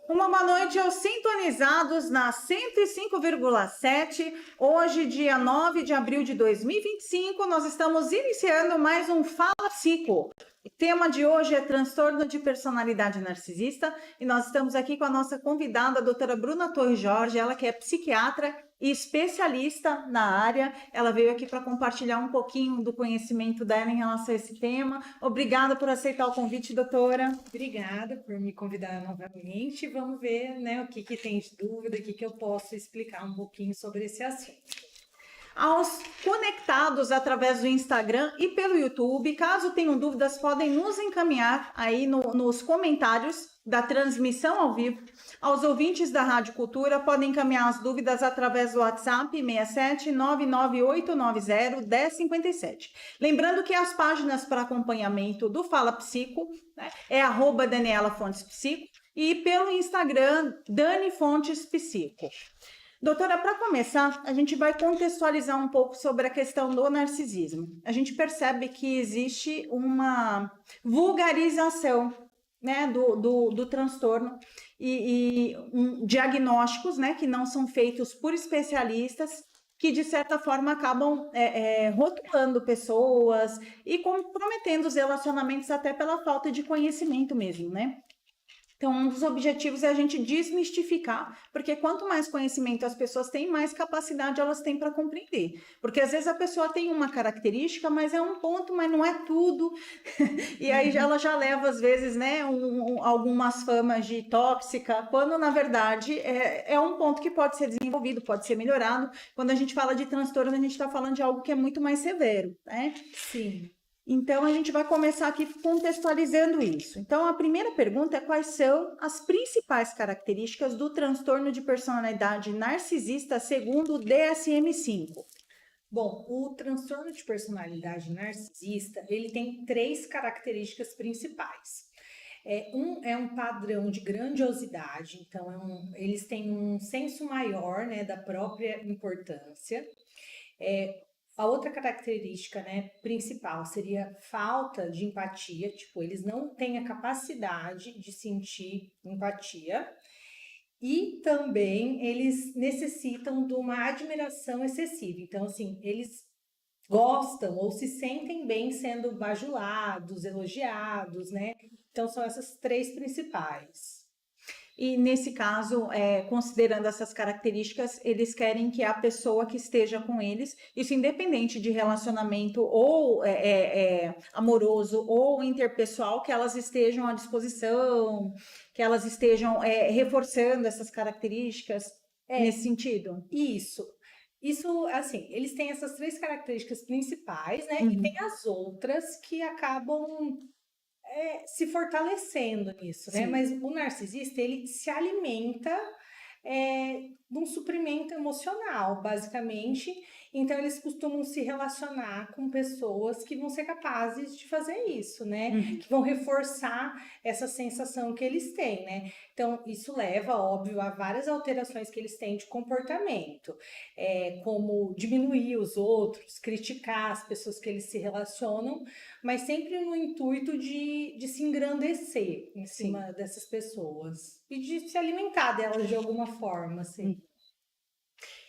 Uma boa noite aos sintonizados na 105,7. Hoje, dia 9 de abril de 2025, nós estamos iniciando mais um Fala Psico. O tema de hoje é transtorno de personalidade narcisista e nós estamos aqui com a nossa convidada, a doutora Bruna Torres Jorge, ela que é psiquiatra e especialista na área. Ela veio aqui para compartilhar um pouquinho do conhecimento dela em relação a esse tema. Obrigada por aceitar o convite, doutora. Obrigada por me convidar novamente. Vamos ver, né, o que tem de dúvida, o que eu posso explicar um pouquinho sobre esse assunto. Aos conectados através do Instagram e pelo YouTube, caso tenham dúvidas, podem nos encaminhar aí nos comentários da transmissão ao vivo. Aos ouvintes da Rádio Cultura, podem encaminhar as dúvidas através do WhatsApp 67 99890 1057. Lembrando que as páginas para acompanhamento do Fala Psico, né, é @DanielaFontesPsico e pelo Instagram Dani Fontes Psico. Doutora, para começar, a gente vai contextualizar um pouco sobre a questão do narcisismo. A gente percebe que existe uma vulgarização, né, do transtorno e diagnósticos, né, que não são feitos por especialistas, que de certa forma acabam rotulando pessoas e comprometendo os relacionamentos até pela falta de conhecimento mesmo, né? Então, um dos objetivos é a gente desmistificar, porque quanto mais conhecimento as pessoas têm, mais capacidade elas têm para compreender. Porque às vezes a pessoa tem uma característica, mas é um ponto, mas não é tudo. E aí ela já leva, às vezes, né, algumas famas de tóxica, quando na verdade é um ponto que pode ser desenvolvido, pode ser melhorado. Quando a gente fala de transtorno, a gente está falando de algo que é muito mais severo, né? Sim. Então, a gente vai começar aqui contextualizando isso. Então, a primeira pergunta é quais são as principais características do transtorno de personalidade narcisista segundo o DSM-5? Bom, o transtorno de personalidade narcisista, ele tem 3 características principais. É um padrão de grandiosidade, então eles têm um senso maior, né, da própria importância. A outra característica, né, principal seria falta de empatia, tipo, eles não têm a capacidade de sentir empatia. E também eles necessitam de uma admiração excessiva. Então, assim, eles gostam ou se sentem bem sendo bajulados, elogiados, né? Então, são essas 3 principais. E nesse caso, considerando essas características, eles querem que a pessoa que esteja com eles, isso independente de relacionamento ou amoroso ou interpessoal, que elas estejam à disposição, que elas estejam reforçando essas características nesse sentido. Isso, assim, eles têm essas 3 características principais, né? Uhum. E tem as outras que acabam se fortalecendo nisso, né? Sim. Mas o narcisista, ele se alimenta de um suprimento emocional, basicamente. Então, eles costumam se relacionar com pessoas que vão ser capazes de fazer isso, né? Uhum. Que vão reforçar essa sensação que eles têm, né? Então, isso leva, óbvio, a várias alterações que eles têm de comportamento, como diminuir os outros, criticar as pessoas que eles se relacionam, mas sempre no intuito de se engrandecer em cima dessas pessoas e de se alimentar delas de alguma forma, assim.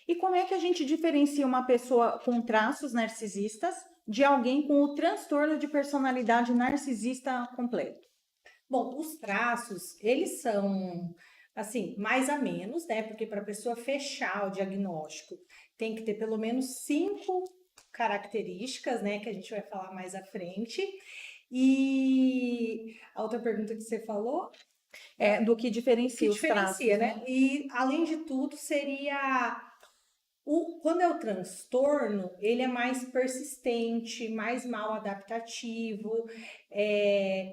E como é que a gente diferencia uma pessoa com traços narcisistas de alguém com o transtorno de personalidade narcisista completo? Bom, os traços, eles são, assim, mais a menos, né? Porque para a pessoa fechar o diagnóstico, tem que ter pelo menos 5 características, né? Que a gente vai falar mais à frente. E a outra pergunta que você falou? Do que diferencia os traços, né? E, além de tudo, seria... Quando é o transtorno, ele é mais persistente, mais mal adaptativo,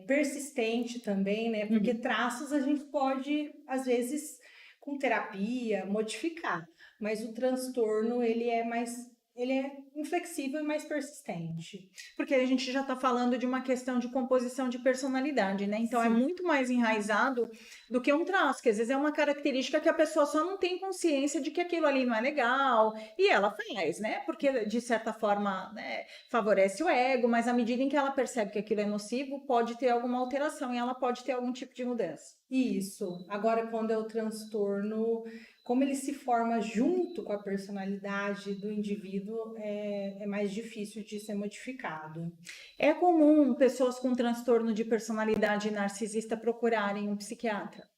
persistente também, né? Porque traços a gente pode, às vezes, com terapia, modificar. Mas o transtorno, ele é mais ele é inflexível e mais persistente. Porque a gente já está falando de uma questão de composição de personalidade, né? Então é Sim. muito mais enraizado do que um traço, que às vezes é uma característica que a pessoa só não tem consciência de que aquilo ali não é legal, e ela faz, né? Porque de certa forma, né, favorece o ego, mas à medida em que ela percebe que aquilo é nocivo, pode ter alguma alteração e ela pode ter algum tipo de mudança. Isso. Agora, quando é o transtorno, como ele se forma junto com a personalidade do indivíduo, é mais difícil de ser modificado. É comum pessoas com transtorno de personalidade narcisista procurarem um psiquiatra.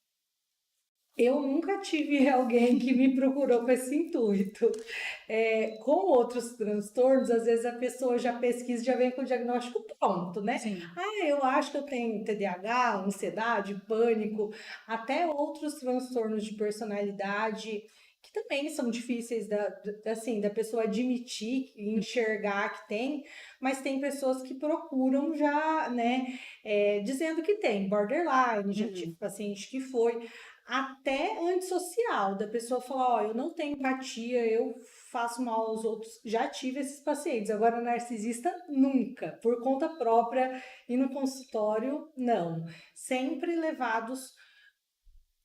Eu nunca tive alguém que me procurou com esse intuito. Com outros transtornos, às vezes a pessoa já pesquisa e já vem com o diagnóstico pronto, né? Sim. Eu acho que eu tenho TDAH, ansiedade, pânico, até outros transtornos de personalidade que também são difíceis da pessoa admitir e enxergar que tem, mas tem pessoas que procuram já, né, dizendo que tem borderline, já tive paciente que foi, até antissocial, da pessoa falar, ó, eu não tenho empatia, eu faço mal aos outros, já tive esses pacientes, agora narcisista, nunca, por conta própria e no consultório, não, sempre levados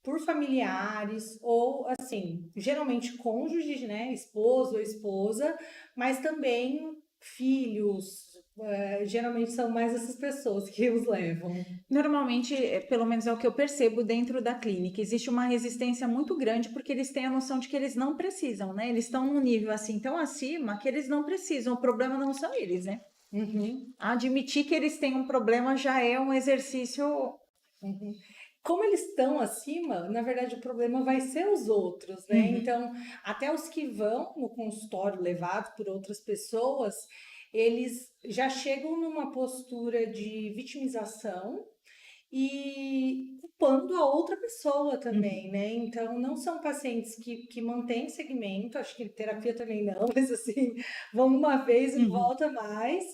por familiares ou, assim, geralmente cônjuges, né, esposo ou esposa, mas também filhos, geralmente são mais essas pessoas que os levam. Normalmente, pelo menos é o que eu percebo dentro da clínica, existe uma resistência muito grande porque eles têm a noção de que eles não precisam, né? Eles estão num nível assim tão acima que eles não precisam, o problema não são eles, né? Uhum. Admitir que eles têm um problema já é um exercício. Uhum. Como eles estão acima, na verdade o problema vai ser os outros, né? Então, até os que vão no consultório levados por outras pessoas, eles já chegam numa postura de vitimização e culpando a outra pessoa também, né? Então, não são pacientes que mantêm segmento, acho que terapia também não, mas assim, vão uma vez e volta mais.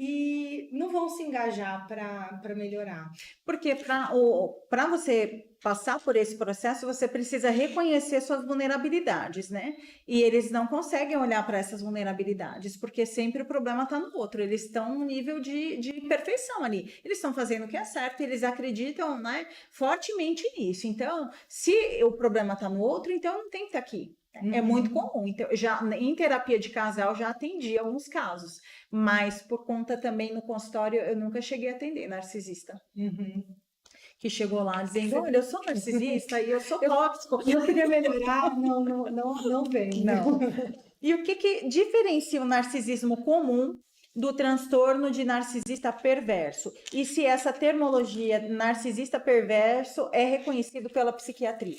E não vão se engajar para melhorar. Porque para você passar por esse processo, você precisa reconhecer suas vulnerabilidades, né? E eles não conseguem olhar para essas vulnerabilidades, porque sempre o problema está no outro. Eles estão num nível de perfeição ali. Eles estão fazendo o que é certo, eles acreditam, né, fortemente nisso. Então, se o problema está no outro, então não tem que estar aqui. É muito comum. Então, já em terapia de casal já atendi alguns casos, mas por conta também no consultório eu nunca cheguei a atender narcisista. Que chegou lá dizendo, olha, eu sou narcisista e eu sou tóxico. Eu queria melhorar, não vem. Não. E o que diferencia o narcisismo comum do transtorno de narcisista perverso? E se essa terminologia narcisista perverso é reconhecido pela psiquiatria?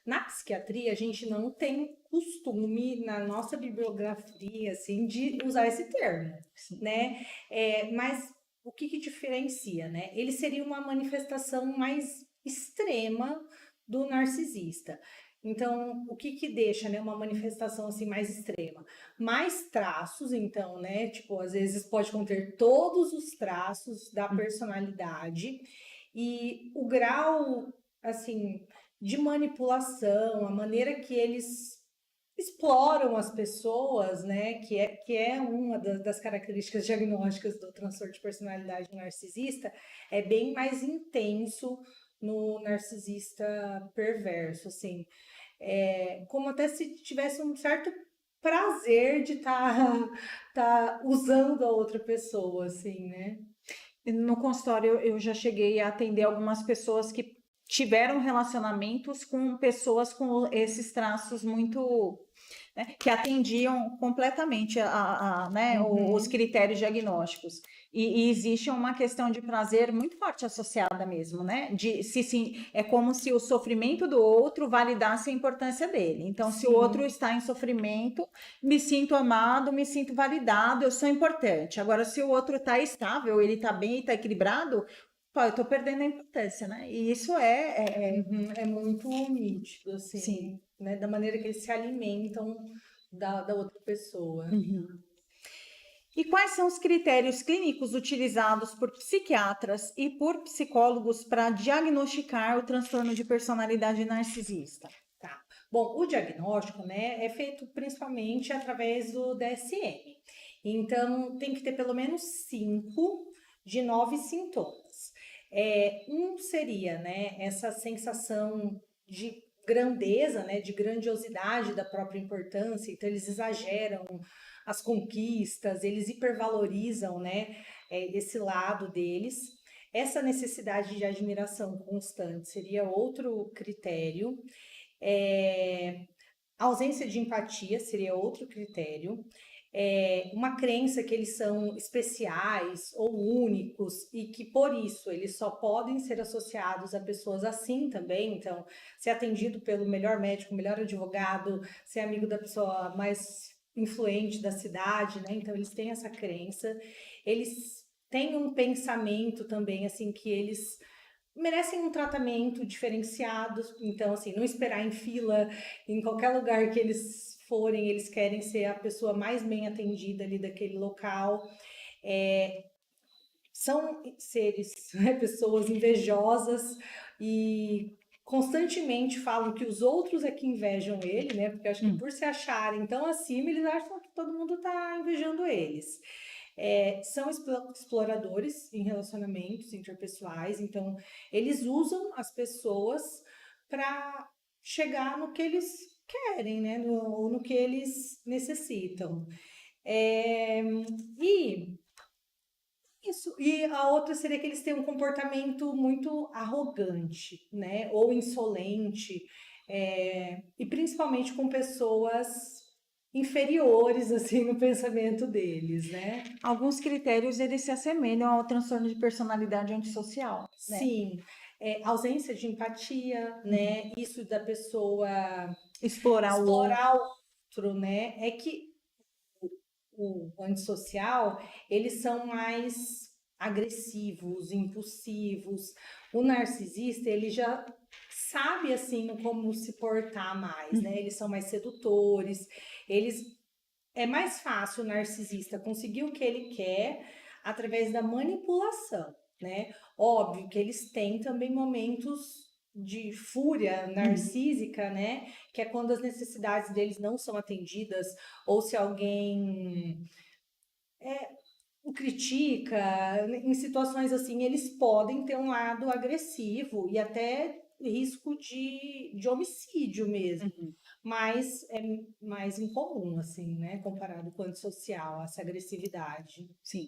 Na psiquiatria, a gente não tem costume, na nossa bibliografia, assim, de usar esse termo, né? Mas o que diferencia, né? Ele seria uma manifestação mais extrema do narcisista. Então, o que deixa, né, uma manifestação assim mais extrema? Mais traços, então, né? Tipo, às vezes pode conter todos os traços da personalidade e o grau, assim, de manipulação, a maneira que eles exploram as pessoas, né, que é uma das características diagnósticas do transtorno de personalidade narcisista, é bem mais intenso no narcisista perverso, assim, como até se tivesse um certo prazer de tá usando a outra pessoa, assim, né? No consultório eu já cheguei a atender algumas pessoas que tiveram relacionamentos com pessoas com esses traços muito, né, que atendiam completamente né, os critérios diagnósticos. E existe uma questão de prazer muito forte associada mesmo, né? É como se o sofrimento do outro validasse a importância dele. Então, se o outro está em sofrimento, me sinto amado, me sinto validado, eu sou importante. Agora, se o outro está estável, ele está bem, está equilibrado, pô, eu estou perdendo a importância, né? E isso é muito nítido, assim, sim, né? Da maneira que eles se alimentam da outra pessoa. E quais são os critérios clínicos utilizados por psiquiatras e por psicólogos para diagnosticar o transtorno de personalidade narcisista? Tá. Bom, o diagnóstico, né, é feito principalmente através do DSM. Então, tem que ter pelo menos 5 de 9 sintomas. Um seria, né, essa sensação de grandeza, né, de grandiosidade da própria importância. Então, eles exageram as conquistas, eles hipervalorizam, né, esse lado deles. Essa necessidade de admiração constante seria outro critério. A ausência de empatia seria outro critério. Uma crença que eles são especiais ou únicos e que por isso eles só podem ser associados a pessoas assim também. Então, ser atendido pelo melhor médico, melhor advogado, ser amigo da pessoa mais influente da cidade, né? Então, eles têm essa crença. Eles têm um pensamento também, assim, que eles merecem um tratamento diferenciado. Então, assim, não esperar em fila, em qualquer lugar que eles forem, eles querem ser a pessoa mais bem atendida ali daquele local. São seres, né, pessoas invejosas e constantemente falam que os outros é que invejam ele, né? Porque eu acho que por se acharem tão acima, eles acham que todo mundo tá invejando eles. São exploradores em relacionamentos interpessoais, então eles usam as pessoas para chegar no que eles querem, né? Ou no que eles necessitam. E isso. E a outra seria que eles têm um comportamento muito arrogante, né? Ou insolente, e principalmente com pessoas inferiores, assim, no pensamento deles, né? Alguns critérios eles se assemelham ao transtorno de personalidade antissocial, né? Sim, ausência de empatia, né? Isso da pessoa Explorar o outro. explorar o outro, né? É que o antissocial, eles são mais agressivos, impulsivos. O narcisista, ele já sabe assim como se portar mais, né? Eles são mais sedutores, eles é mais fácil o narcisista conseguir o que ele quer através da manipulação, né? Óbvio que eles têm também momentos de fúria narcísica, né? Que é quando as necessidades deles não são atendidas, ou se alguém o critica, em situações assim, eles podem ter um lado agressivo e até risco de homicídio mesmo. Mas é mais incomum, assim, né? Comparado com o antissocial, essa agressividade. Sim.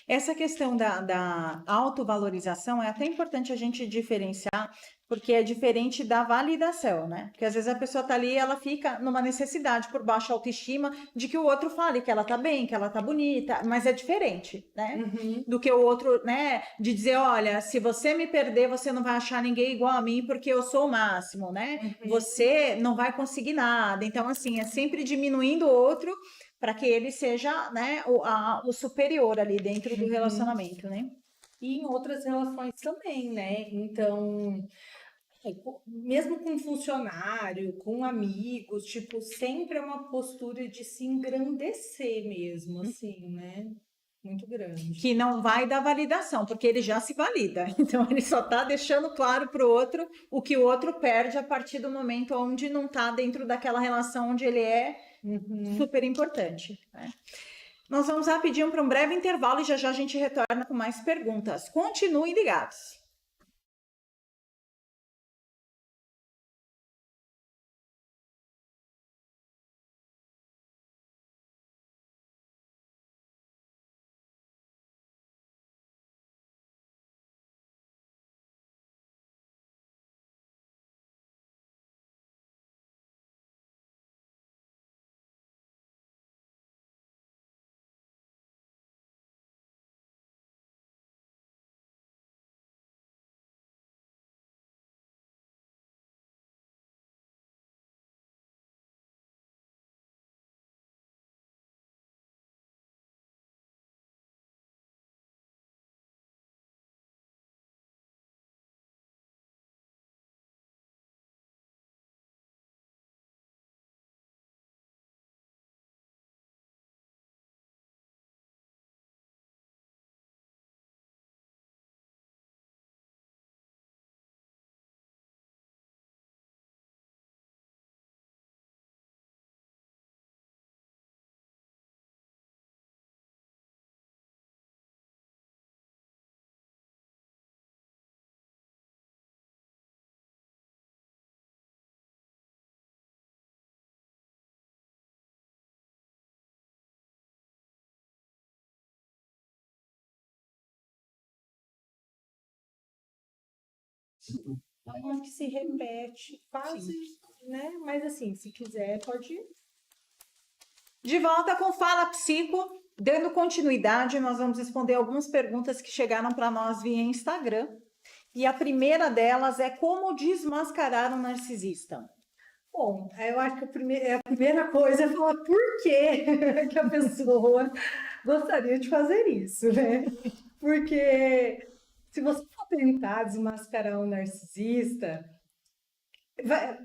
Essa questão da autovalorização é até importante a gente diferenciar, porque é diferente da validação, né? Porque às vezes a pessoa tá ali e ela fica numa necessidade por baixa autoestima de que o outro fale que ela tá bem, que ela tá bonita, mas é diferente, né? Do que o outro, né? De dizer, olha, se você me perder, você não vai achar ninguém igual a mim porque eu sou o máximo, né? Você não vai conseguir nada. Então, assim, é sempre diminuindo o outro para que ele seja, né, o superior ali dentro do relacionamento, né? E em outras relações também, né? Então, mesmo com funcionário, com amigos, tipo, sempre é uma postura de se engrandecer mesmo, assim, né? Muito grande. Que não vai dar validação, porque ele já se valida. Então ele só está deixando claro para o outro o que o outro perde a partir do momento onde não está dentro daquela relação onde ele é super importante, né? Nós vamos rapidinho para um breve intervalo e já já a gente retorna com mais perguntas. Continuem ligados. É uma que se repete quase, né? Mas assim, se quiser, pode. De volta com Fala Psico, dando continuidade, nós vamos responder algumas perguntas que chegaram para nós via Instagram. E a primeira delas é como desmascarar um narcisista. Bom, eu acho que a primeira coisa é falar por que que a pessoa gostaria de fazer isso, né? Porque se você for tentar desmascarar um narcisista,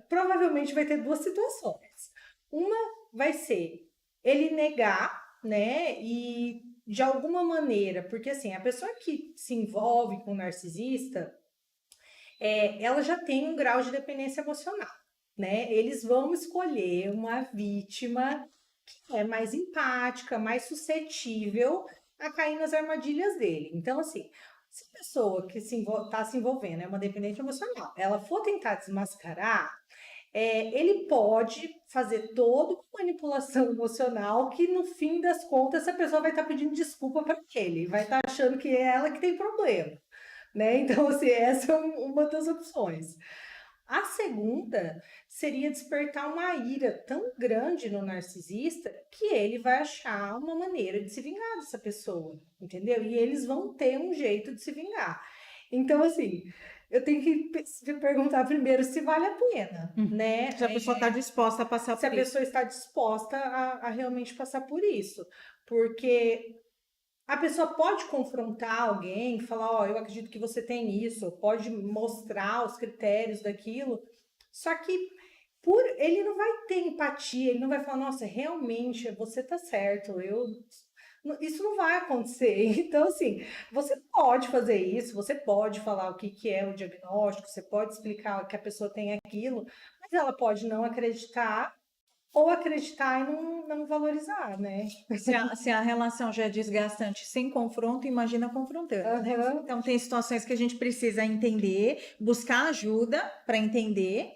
provavelmente vai ter duas situações. Uma vai ser ele negar, né? E de alguma maneira, porque assim, a pessoa que se envolve com o narcisista, ela já tem um grau de dependência emocional, né? Eles vão escolher uma vítima que é mais empática, mais suscetível a cair nas armadilhas dele. Então, assim, se a pessoa que está se envolvendo é uma dependente emocional, ela for tentar desmascarar, ele pode fazer toda uma manipulação emocional que, no fim das contas, essa pessoa vai estar pedindo desculpa para ele, vai estar achando que é ela que tem problema, né? Então, assim, essa é uma das opções. A segunda seria despertar uma ira tão grande no narcisista que ele vai achar uma maneira de se vingar dessa pessoa, entendeu? E eles vão ter um jeito de se vingar. Então, assim, eu tenho que perguntar primeiro se vale a pena, né? Se a pessoa está disposta a passar por isso. Se a pessoa está disposta a realmente passar por isso. Porque a pessoa pode confrontar alguém, falar, eu acredito que você tem isso, pode mostrar os critérios daquilo, só que ele não vai ter empatia, ele não vai falar, nossa, realmente, você tá certo, isso não vai acontecer. Então, assim, você pode fazer isso, você pode falar o que é o diagnóstico, você pode explicar que a pessoa tem aquilo, mas ela pode não acreditar ou acreditar e não valorizar, né? Se a relação já é desgastante sem confronto, imagina confrontando. Uhum. Então, tem situações que a gente precisa entender, buscar ajuda para entender,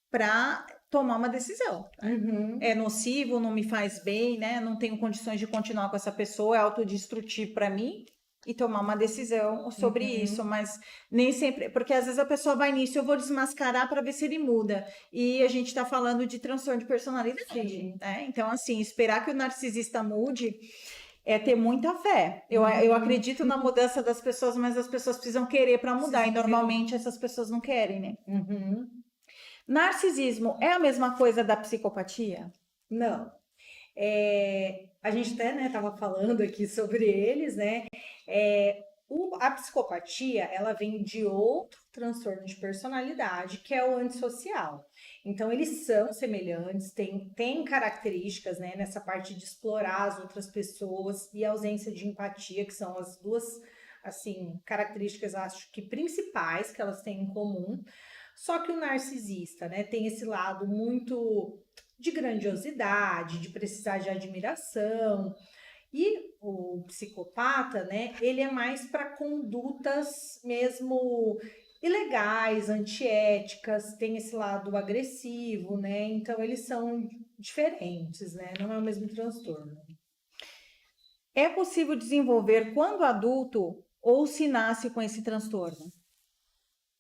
para tomar uma decisão. Uhum. É nocivo, não me faz bem, né? Não tenho condições de continuar com essa pessoa, é autodestrutivo para mim. E tomar uma decisão sobre isso, mas nem sempre, porque às vezes a pessoa vai nisso, eu vou desmascarar para ver se ele muda, e a gente está falando de transtorno de personalidade, né? Então, assim, esperar que o narcisista mude é ter muita fé. Eu acredito na mudança das pessoas, mas as pessoas precisam querer para mudar, e normalmente essas pessoas não querem, né? Narcisismo é a mesma coisa da psicopatia? Não. A gente até estava falando aqui sobre eles, né? A psicopatia, ela vem de outro transtorno de personalidade, que é o antissocial. Então, eles são semelhantes, têm características, né, nessa parte de explorar as outras pessoas e ausência de empatia, que são as duas, assim, características, acho que principais que elas têm em comum. Só que o narcisista, né, tem esse lado muito de grandiosidade, de precisar de admiração. E o psicopata, né, ele é mais para condutas mesmo ilegais, antiéticas, tem esse lado agressivo, né? Então eles são diferentes, né? Não é o mesmo transtorno. É possível desenvolver quando adulto ou se nasce com esse transtorno?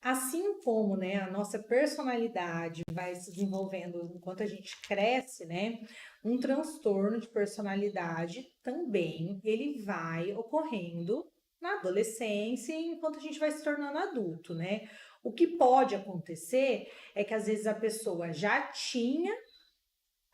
Assim como, né, a nossa personalidade vai se desenvolvendo enquanto a gente cresce, né, um transtorno de personalidade também ele vai ocorrendo na adolescência enquanto a gente vai se tornando adulto, né? O que pode acontecer é que às vezes a pessoa já tinha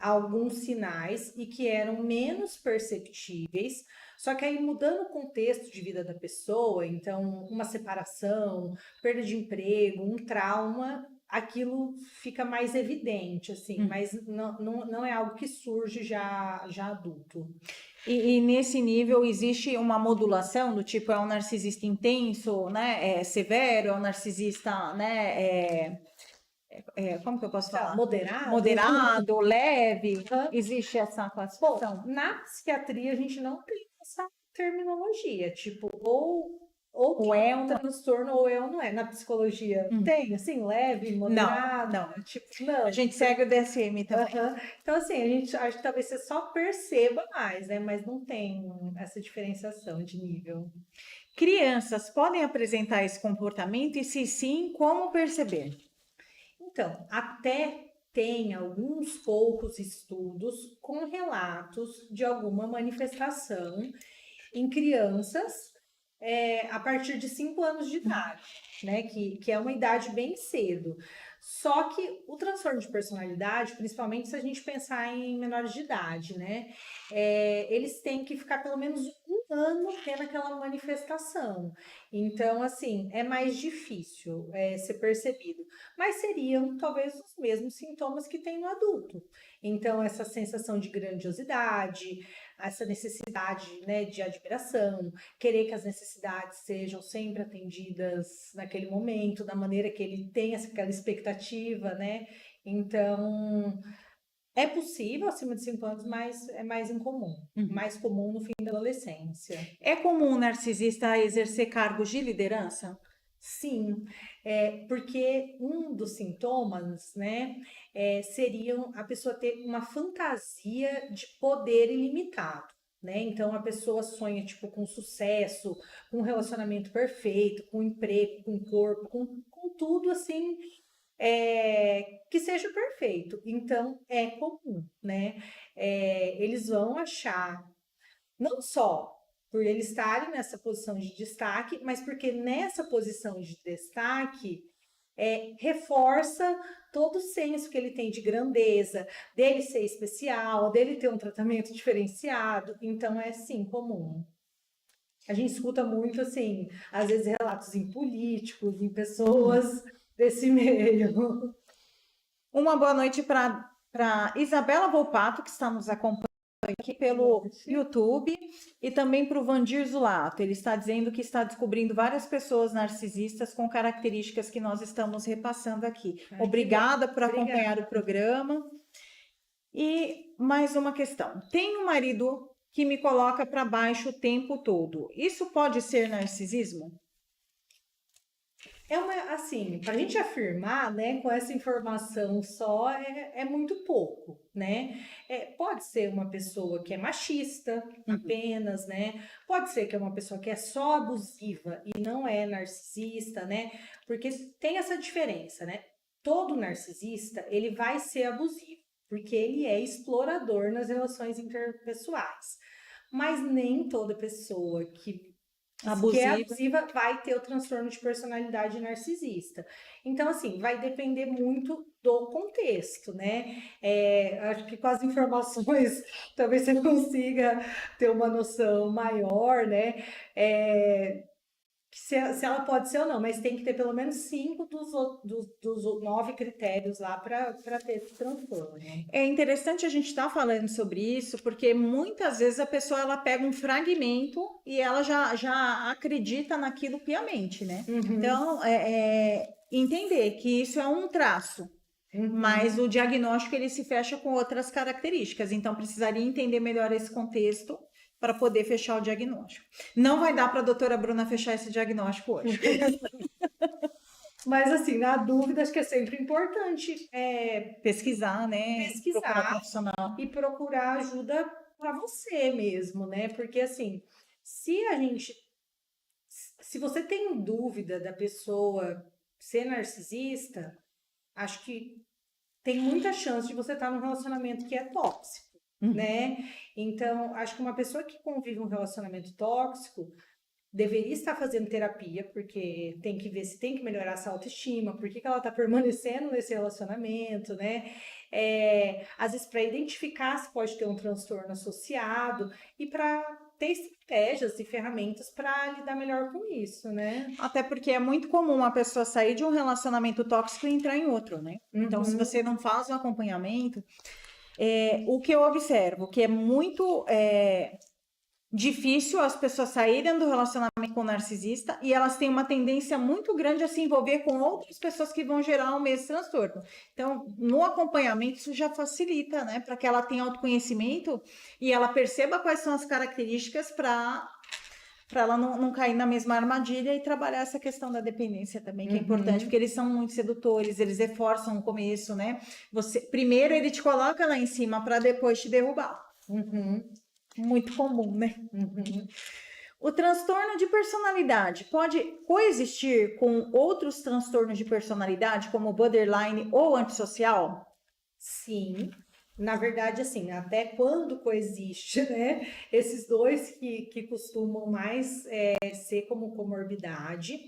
alguns sinais e que eram menos perceptíveis, só que aí mudando o contexto de vida da pessoa, então uma separação, perda de emprego, um trauma, aquilo fica mais evidente, assim, mas não é algo que surge já adulto. E nesse nível existe uma modulação do tipo, é um narcisista intenso, né, severo, é um narcisista, né, como que eu posso falar? Moderado, leve. Existe essa classificação? Bom, na psiquiatria a gente não tem essa terminologia, tipo, ou ou é um transtorno ou não é. Na psicologia tem, assim, leve, moderado? Não. Tipo, não. A gente segue o DSM também. Então, assim, a gente acha que talvez você só perceba mais, né? Mas não tem essa diferenciação de nível. Crianças podem apresentar esse comportamento e, se sim, como perceber? Então, até tem alguns poucos estudos com relatos de alguma manifestação em crianças a partir de 5 anos de idade, né? Que é uma idade bem cedo. Só que o transtorno de personalidade, principalmente se a gente pensar em menores de idade, né? Eles têm que ficar pelo menos um ano tendo aquela manifestação. Então, assim, é mais difícil ser percebido. Mas seriam talvez os mesmos sintomas que tem no adulto. Então, essa sensação de grandiosidade, essa necessidade, né, de admiração, querer que as necessidades sejam sempre atendidas naquele momento, da maneira que ele tem aquela expectativa, né? Então, é possível acima de 5 anos, mas é mais incomum. Mais comum no fim da adolescência. É comum o narcisista exercer cargos de liderança? Sim, porque um dos sintomas, né, seriam a pessoa ter uma fantasia de poder ilimitado, né? Então a pessoa sonha tipo com sucesso, com um relacionamento perfeito, com emprego, com corpo, com tudo assim que seja perfeito. Então é comum, né? Eles vão achar não só por eles estarem nessa posição de destaque, mas porque nessa posição de destaque reforça todo o senso que ele tem de grandeza, dele ser especial, dele ter um tratamento diferenciado. Então é sim comum. A gente escuta muito assim, às vezes relatos em políticos, em pessoas desse meio. Uma boa noite para Isabela Volpato, que está nos acompanhando aqui pelo YouTube, e também para o Vandir Zulato. Ele está dizendo que está descobrindo várias pessoas narcisistas com características que nós estamos repassando aqui. Obrigada por acompanhar o programa. E mais uma questão. Tenho um marido que me coloca para baixo o tempo todo. Isso pode ser narcisismo? Assim, para a gente afirmar, né, com essa informação só é muito pouco, né? Pode ser uma pessoa que é machista apenas, né? Pode ser que é uma pessoa que é só abusiva e não é narcisista, né? Porque tem essa diferença, né? Todo narcisista, ele vai ser abusivo, porque ele é explorador nas relações interpessoais. Mas nem toda pessoa que é abusiva vai ter o transtorno de personalidade narcisista. Então, assim, vai depender muito do contexto, né? Acho que com as informações talvez você consiga ter uma noção maior, né? Se ela pode ser ou não, mas tem que ter pelo menos 5 dos 9 critérios lá para ter esse transtorno. É interessante a gente estar falando sobre isso, porque muitas vezes a pessoa ela pega um fragmento e ela já acredita naquilo piamente, né? Então, entender que isso é um traço, mas o diagnóstico ele se fecha com outras características. Então, precisaria entender melhor esse contexto para poder fechar o diagnóstico. Não vai dar para a doutora Bruna fechar esse diagnóstico hoje. Mas, assim, na dúvida, acho que é sempre importante pesquisar, né? Procurar profissional. E procurar ajuda para você mesmo, né? Porque, assim, se você tem dúvida da pessoa ser narcisista, acho que tem muita chance de você estar num relacionamento que é tóxico. Né? Então, acho que uma pessoa que convive um relacionamento tóxico deveria estar fazendo terapia, porque tem que ver se tem que melhorar essa autoestima, por que ela está permanecendo nesse relacionamento, né? Às vezes para identificar se pode ter um transtorno associado e para ter estratégias e ferramentas para lidar melhor com isso, né? Até porque é muito comum uma pessoa sair de um relacionamento tóxico e entrar em outro, né? Então, se você não faz um acompanhamento, o que eu observo, que é muito difícil as pessoas saírem do relacionamento com o narcisista e elas têm uma tendência muito grande a se envolver com outras pessoas que vão gerar o mesmo transtorno. Então, no acompanhamento, isso já facilita, né? Para que ela tenha autoconhecimento e ela perceba quais são as características para para ela não cair na mesma armadilha e trabalhar essa questão da dependência também, que é importante, porque eles são muito sedutores, eles reforçam o começo, né? Primeiro ele te coloca lá em cima para depois te derrubar. Muito comum, né? O transtorno de personalidade pode coexistir com outros transtornos de personalidade, como borderline ou antissocial? Sim, na verdade, assim, até quando coexiste, né? Esses dois que costumam mais ser como comorbidade,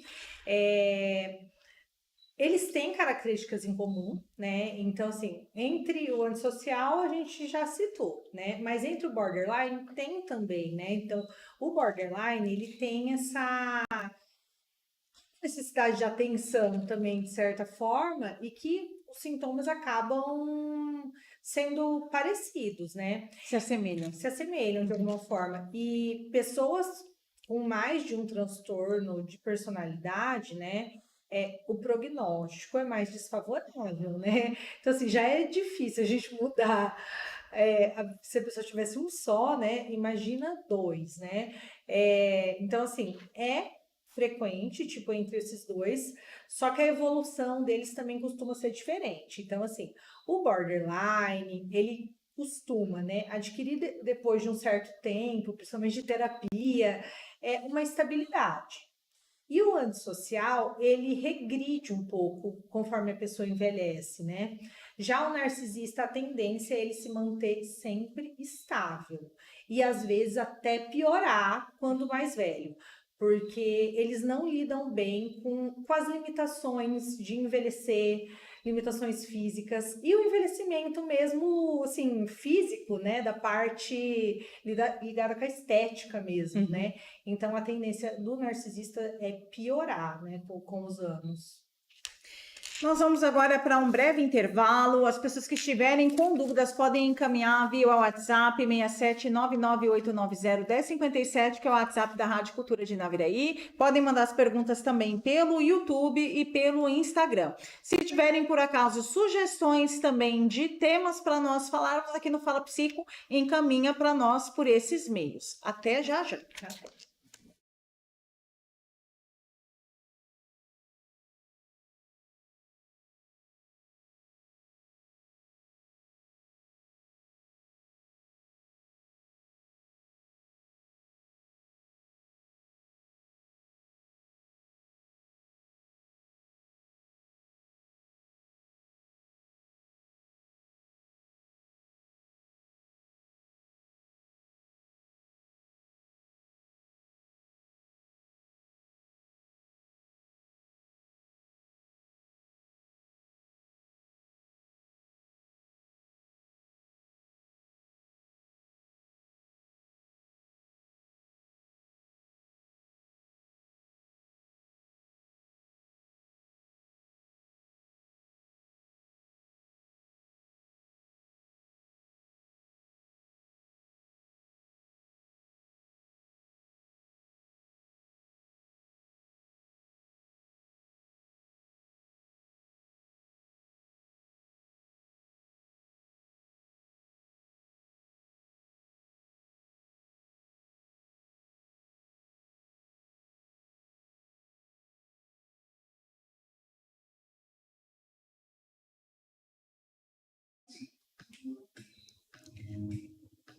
eles têm características em comum, né? Então, assim, entre o antissocial a gente já citou, né? Mas entre o borderline tem também, né? Então, o borderline, ele tem essa necessidade de atenção também, de certa forma, e que os sintomas acabam sendo parecidos, né? Se assemelham. Se assemelham de alguma forma. E pessoas com mais de um transtorno de personalidade, né? O prognóstico é mais desfavorável, né? Então, assim, já é difícil a gente mudar. Se a pessoa tivesse um só, né? Imagina dois, né? Então, assim, frequente, tipo, entre esses dois, só que a evolução deles também costuma ser diferente. Então, assim, o borderline, ele costuma, né, adquirir depois de um certo tempo, principalmente de terapia, uma estabilidade. E o antissocial, ele regride um pouco conforme a pessoa envelhece, né? Já o narcisista, a tendência é ele se manter sempre estável e às vezes até piorar quando mais velho, porque eles não lidam bem com as limitações de envelhecer, limitações físicas e o envelhecimento mesmo, assim, físico, né, da parte ligada com a estética mesmo, né? Então, a tendência do narcisista é piorar, né, com os anos. Nós vamos agora para um breve intervalo. As pessoas que estiverem com dúvidas podem encaminhar via WhatsApp 67998901057, que é o WhatsApp da Rádio Cultura de Naviraí. Podem mandar as perguntas também pelo YouTube e pelo Instagram. Se tiverem, por acaso, sugestões também de temas para nós falarmos aqui no Fala Psico, encaminha para nós por esses meios. Até já, já.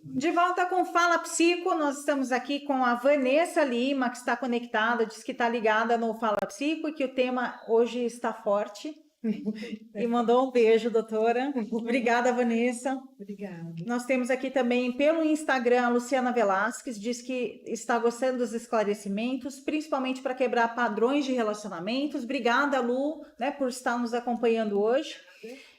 De volta com Fala Psico, nós estamos aqui com a Vanessa Lima, que está conectada, diz que está ligada no Fala Psico e que o tema hoje está forte. E mandou um beijo, doutora. Obrigada, Vanessa. Obrigada. Nós temos aqui também pelo Instagram a Luciana Velasquez, diz que está gostando dos esclarecimentos, principalmente para quebrar padrões de relacionamentos. Obrigada, Lu, né, por estar nos acompanhando hoje.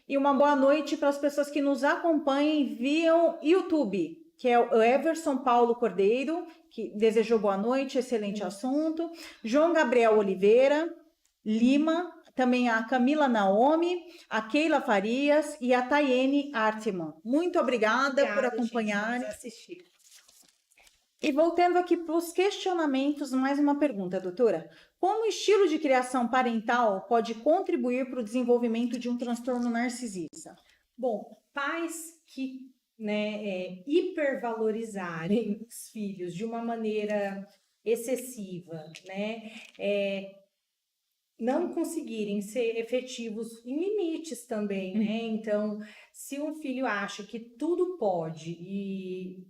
E uma boa noite para as pessoas que nos acompanhem via YouTube, que é o Everson Paulo Cordeiro, que desejou boa noite, excelente assunto. João Gabriel Oliveira Lima, também a Camila Naomi, a Keila Farias e a Tayene Artman. Muito obrigada por acompanhar. E voltando aqui para os questionamentos, mais uma pergunta, doutora. Como o estilo de criação parental pode contribuir para o desenvolvimento de um transtorno narcisista? Bom, pais que hipervalorizarem os filhos de uma maneira excessiva, né? Não conseguirem ser efetivos em limites também, né? Então, se um filho acha que tudo pode e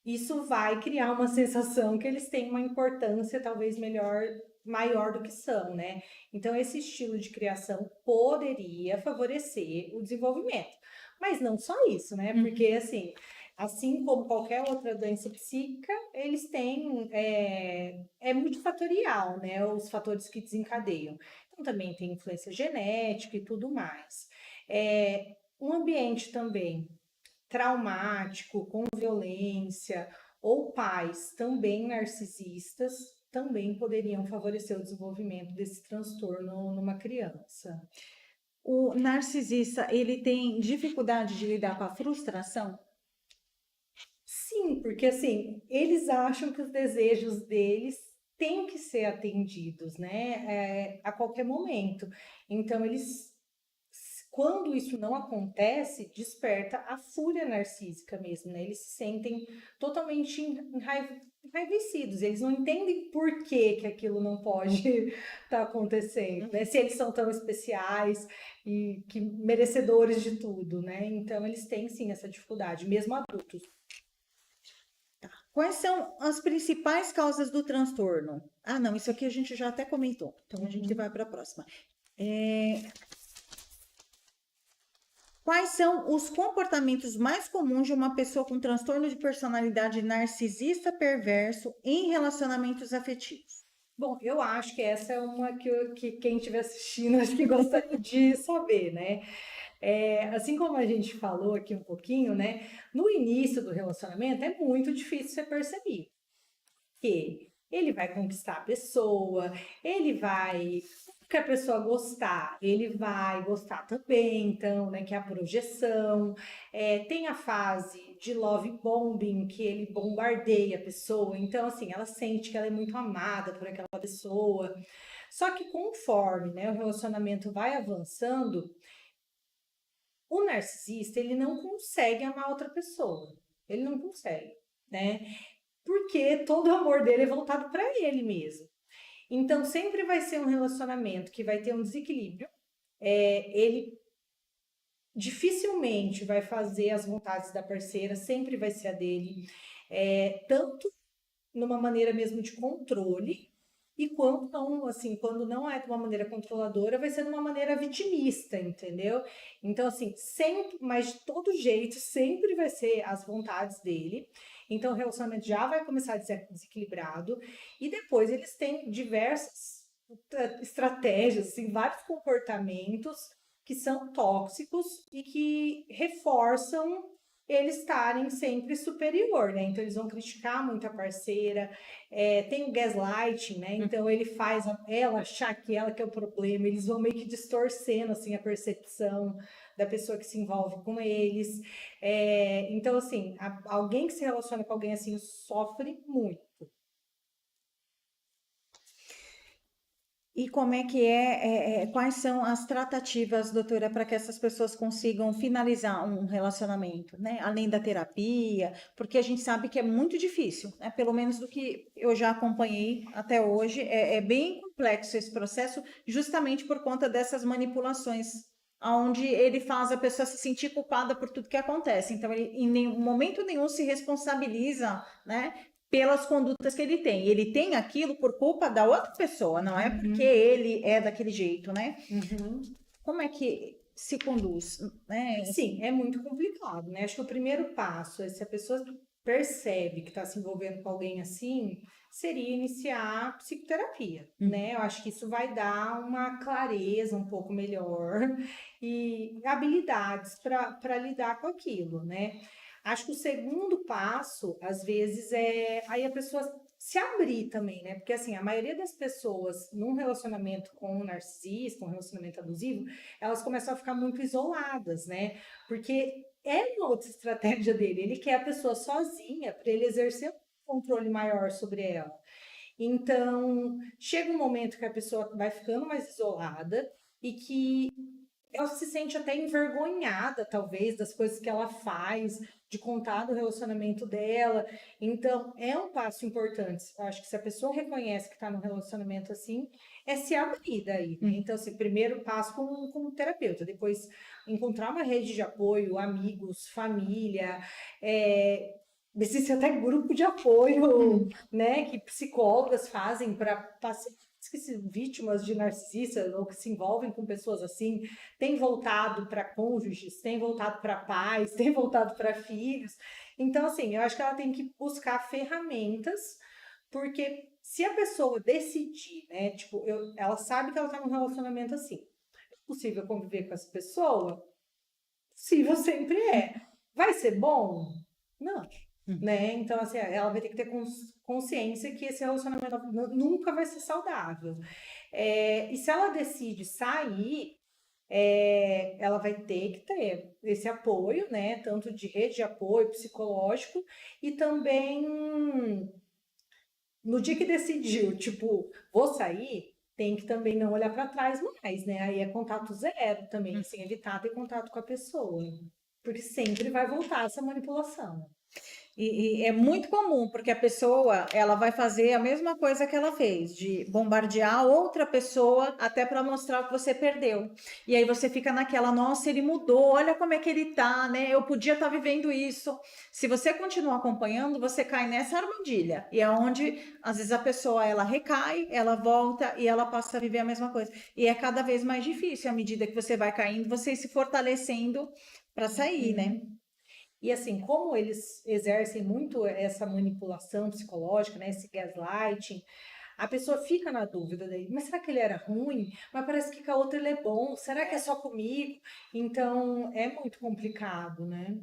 isso vai criar uma sensação que eles têm uma importância talvez maior do que são, né? Então, esse estilo de criação poderia favorecer o desenvolvimento. Mas não só isso, né? Porque, assim como qualquer outra doença psíquica, eles têm, é multifatorial, né? Os fatores que desencadeiam. Então, também tem influência genética e tudo mais. Um ambiente também traumático, com violência, ou pais também narcisistas, também poderiam favorecer o desenvolvimento desse transtorno numa criança. O narcisista, ele tem dificuldade de lidar com a frustração? Sim, porque eles acham que os desejos deles têm que ser atendidos, né? A qualquer momento. Então, quando isso não acontece, desperta a fúria narcísica mesmo, né? Eles se sentem totalmente enraivecidos, eles não entendem por que aquilo não pode estar acontecendo, né? Se eles são tão especiais e que merecedores de tudo, né? Então, eles têm sim essa dificuldade, mesmo adultos. Quais são as principais causas do transtorno? Ah, não, isso aqui a gente já até comentou. Então, a gente vai para a próxima. Quais são os comportamentos mais comuns de uma pessoa com transtorno de personalidade narcisista perverso em relacionamentos afetivos? Bom, eu acho que essa é uma que quem estiver assistindo acho que gostaria de saber, né? Assim como a gente falou aqui um pouquinho, né? No início do relacionamento é muito difícil você perceber que ele vai conquistar a pessoa, ele vai que a pessoa gostar, ele vai gostar também, então, né, que é a projeção. Tem a fase de love bombing, que ele bombardeia a pessoa, então, ela sente que ela é muito amada por aquela pessoa. Só que conforme, né, o relacionamento vai avançando, o narcisista, ele não consegue amar outra pessoa. Ele não consegue, né? Porque todo o amor dele é voltado para ele mesmo. Então, sempre vai ser um relacionamento que vai ter um desequilíbrio. Ele dificilmente vai fazer as vontades da parceira, sempre vai ser a dele. Tanto numa maneira mesmo de controle, e quando não é de uma maneira controladora, vai ser de uma maneira vitimista, entendeu? Então, sempre, mas de todo jeito, sempre vai ser as vontades dele. Então, o relacionamento já vai começar a ser desequilibrado, e depois eles têm diversas estratégias, vários comportamentos que são tóxicos e que reforçam eles estarem sempre superior, né? Então, eles vão criticar muito a parceira. Tem o gaslighting, né? Então, ele faz ela achar que ela que é o problema. Eles vão meio que distorcendo, a percepção da pessoa que se envolve com eles. Então, alguém que se relaciona com alguém assim sofre muito. E como é que quais são as tratativas, doutora, para que essas pessoas consigam finalizar um relacionamento, né? Além da terapia, porque a gente sabe que é muito difícil, né? Pelo menos do que eu já acompanhei até hoje, é bem complexo esse processo, justamente por conta dessas manipulações, onde ele faz a pessoa se sentir culpada por tudo que acontece. Então, ele em momento nenhum se responsabiliza, né? Pelas condutas que ele tem. Ele tem aquilo por culpa da outra pessoa, não é porque ele é daquele jeito, né? Como é que se conduz, né? Sim, é muito complicado, né? Acho que o primeiro passo é, se a pessoa percebe que está se envolvendo com alguém assim, seria iniciar psicoterapia, né? Eu acho que isso vai dar uma clareza um pouco melhor e habilidades para lidar com aquilo, né? Acho que o segundo passo, às vezes, é aí a pessoa se abrir também, né? Porque a maioria das pessoas num relacionamento com um narcisista, um relacionamento abusivo, elas começam a ficar muito isoladas, né? Porque é uma outra estratégia dele, ele quer a pessoa sozinha para ele exercer um controle maior sobre ela. Então, chega um momento que a pessoa vai ficando mais isolada e que ela se sente até envergonhada, talvez, das coisas que ela faz, de contar do relacionamento dela. Então, é um passo importante. Eu acho que se a pessoa reconhece que está num relacionamento assim, é se abrir daí, né? Então, assim, primeiro passo com um terapeuta, depois encontrar uma rede de apoio, amigos, família, existe até grupo de apoio, né, que psicólogas fazem para pacientes que se vítimas de narcisistas ou que se envolvem com pessoas assim, tem voltado para cônjuges, tem voltado para pais, tem voltado para filhos. Então, assim, eu acho que ela tem que buscar ferramentas, porque se a pessoa decidir, né, tipo, ela sabe que ela tá num relacionamento assim, é possível conviver com essa pessoa? Possível sempre é. Vai ser bom? Não. Né? Então, assim, ela vai ter que ter consciência que esse relacionamento nunca vai ser saudável. E se ela decide sair, ela vai ter que ter esse apoio, né? Tanto de rede de apoio psicológico e também no dia que decidiu, tipo, vou sair, tem que também não olhar para trás mais, né? Aí é contato zero também, assim, evitar ter contato com a pessoa, porque sempre vai voltar essa manipulação. E é muito comum, porque a pessoa ela vai fazer a mesma coisa que ela fez, de bombardear outra pessoa até para mostrar o que você perdeu. E aí você fica naquela, nossa, ele mudou, olha como é que ele tá, né? Eu podia estar vivendo isso. Se você continuar acompanhando, você cai nessa armadilha. E é onde, às vezes, a pessoa ela recai, ela volta e ela passa a viver a mesma coisa. E é cada vez mais difícil, à medida que você vai caindo, você se fortalecendo para sair, né? E assim, como eles exercem muito essa manipulação psicológica, né, esse gaslighting, a pessoa fica na dúvida daí, mas será que ele era ruim? Mas parece que com a outra ele é bom. Será que é só comigo? Então, é muito complicado, né?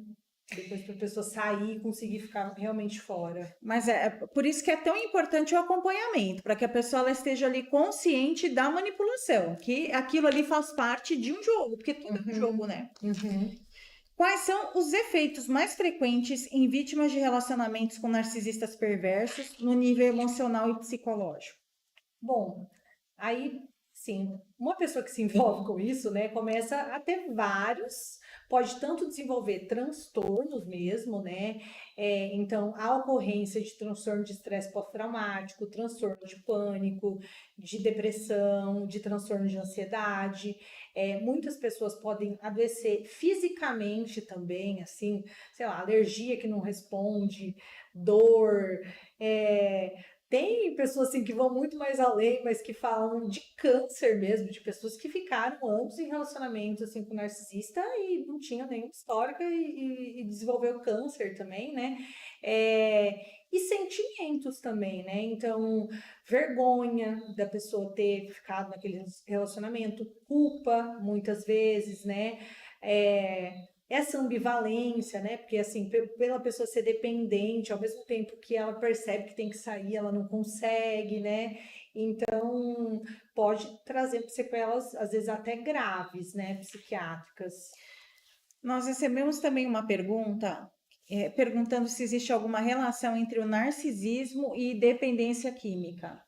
Depois para a pessoa sair e conseguir ficar realmente fora. Mas é por isso que é tão importante o acompanhamento, para que a pessoa ela esteja ali consciente da manipulação, que aquilo ali faz parte de um jogo, porque tudo é um jogo, né? Quais são os efeitos mais frequentes em vítimas de relacionamentos com narcisistas perversos no nível emocional e psicológico? Bom, aí, sim, uma pessoa que se envolve com isso, né, começa a ter vários, pode tanto desenvolver transtornos mesmo, né, então a ocorrência de transtorno de estresse pós-traumático, transtorno de pânico, de depressão, de transtorno de ansiedade, muitas pessoas podem adoecer fisicamente também, assim, sei lá, alergia que não responde, dor, tem pessoas assim que vão muito mais além, mas que falam de câncer mesmo, de pessoas que ficaram anos em relacionamento assim com narcisista e não tinha nenhuma histórica e desenvolveu câncer também, né? E sentimentos também, né? Então, vergonha da pessoa ter ficado naquele relacionamento, culpa muitas vezes, né? Essa ambivalência, né? Porque assim, pela pessoa ser dependente, ao mesmo tempo que ela percebe que tem que sair, ela não consegue, né? Então, pode trazer sequelas, às vezes até graves, né? Psiquiátricas. Nós recebemos também uma pergunta perguntando se existe alguma relação entre o narcisismo e dependência química.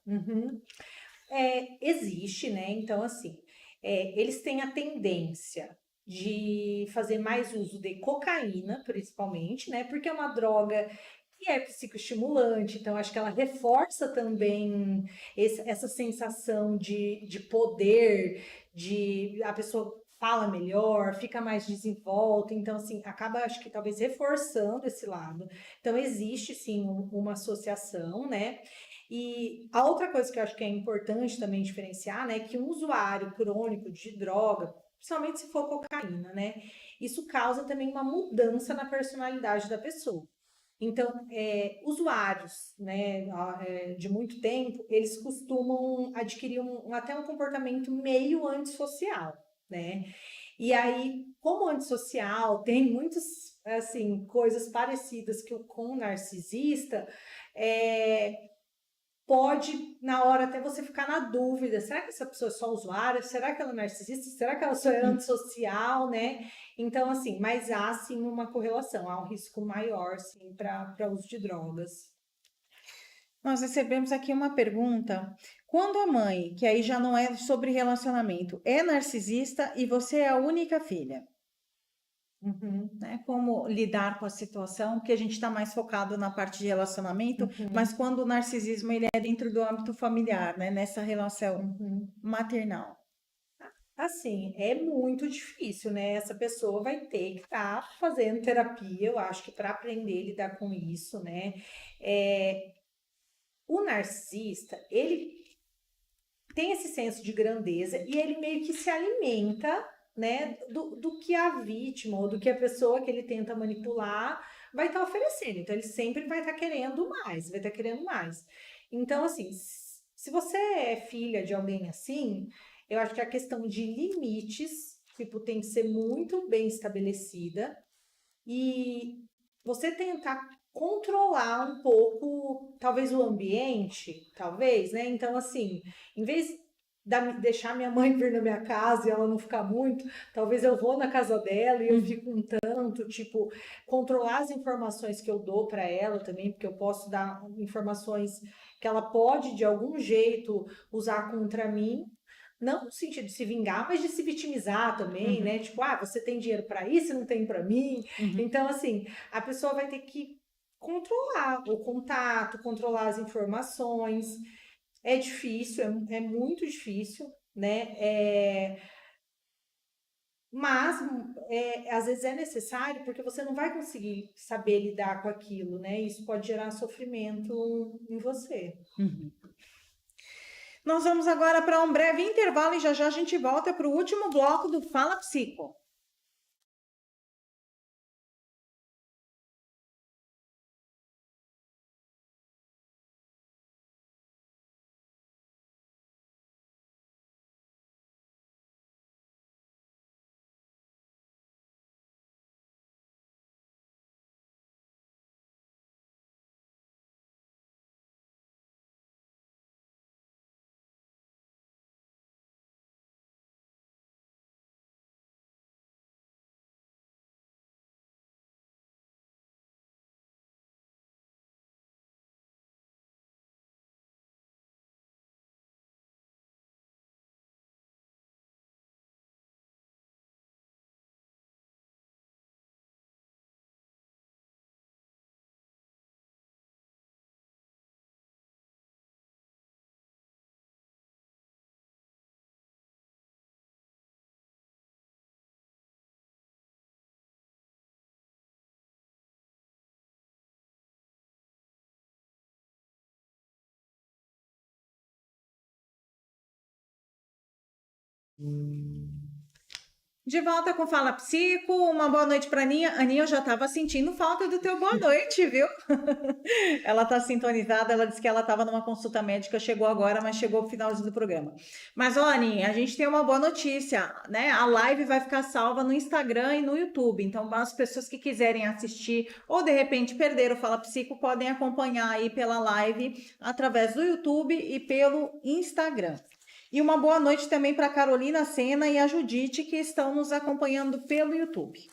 Existe, né? Então, assim, eles têm a tendência de fazer mais uso de cocaína, principalmente, né? Porque é uma droga que é psicoestimulante, então acho que ela reforça também essa sensação de poder, de a pessoa fala melhor, fica mais desenvolta, então assim, acaba acho que talvez reforçando esse lado. Então existe sim uma associação, né? E a outra coisa que eu acho que é importante também diferenciar, né, é que um usuário crônico de droga, principalmente se for cocaína, né, isso causa também uma mudança na personalidade da pessoa. Então, usuários, né, de muito tempo, eles costumam adquirir até um comportamento meio antissocial, né? E aí, como antissocial, tem muitas, assim, coisas parecidas com o narcisista, pode, na hora, até você ficar na dúvida, será que essa pessoa é só usuária? Será que ela é narcisista? Será que ela só é antissocial, né? Então, assim, mas há, sim, uma correlação, há um risco maior, sim, para uso de drogas. Nós recebemos aqui uma pergunta. Quando a mãe, que aí já não é sobre relacionamento, é narcisista e você é a única filha, Uhum, né? Como lidar com a situação? Porque a gente está mais focado na parte de relacionamento, mas uhum, quando o narcisismo ele é dentro do âmbito familiar, né? Nessa relação uhum. maternal. Assim, é muito difícil, né? Essa pessoa vai ter que estar fazendo terapia, eu acho que para aprender a lidar com isso, né? É, o narcisista, ele tem esse senso de grandeza e ele meio que se alimenta, né, do que a vítima ou do que a pessoa que ele tenta manipular vai estar oferecendo. Então, ele sempre vai estar querendo mais, vai estar querendo mais. Então, assim, se você é filha de alguém assim, eu acho que a questão de limites, tipo, tem que ser muito bem estabelecida e você tentar controlar um pouco, talvez o ambiente, talvez, né? Então, assim, em vez de deixar minha mãe vir na minha casa e ela não ficar muito, talvez eu vou na casa dela e eu Uhum, fico um tanto, tipo, controlar as informações que eu dou para ela também, porque eu posso dar informações que ela pode de algum jeito usar contra mim, não no sentido de se vingar, mas de se vitimizar também, uhum, né? Tipo, ah, você tem dinheiro para isso e não tem para mim. uhum. Então, assim, a pessoa vai ter que controlar o contato, controlar as informações. É difícil, é muito difícil, né? Mas às vezes é necessário porque você não vai conseguir saber lidar com aquilo, né? Isso pode gerar sofrimento em você. Uhum. Nós vamos agora para um breve intervalo e já já a gente volta para o último bloco do Fala Psico. De volta com Fala Psico, uma boa noite para Aninha. Aninha, eu já estava sentindo falta do teu boa noite, viu? Ela está sintonizada, ela disse que ela estava numa consulta médica, chegou agora, mas chegou no finalzinho do programa. Mas, ó, Aninha, a gente tem uma boa notícia, né? A live vai ficar salva no Instagram e no YouTube. Então, as pessoas que quiserem assistir ou de repente perder o Fala Psico podem acompanhar aí pela live através do YouTube e pelo Instagram. E uma boa noite também para a Carolina Sena e a Judite, que estão nos acompanhando pelo YouTube.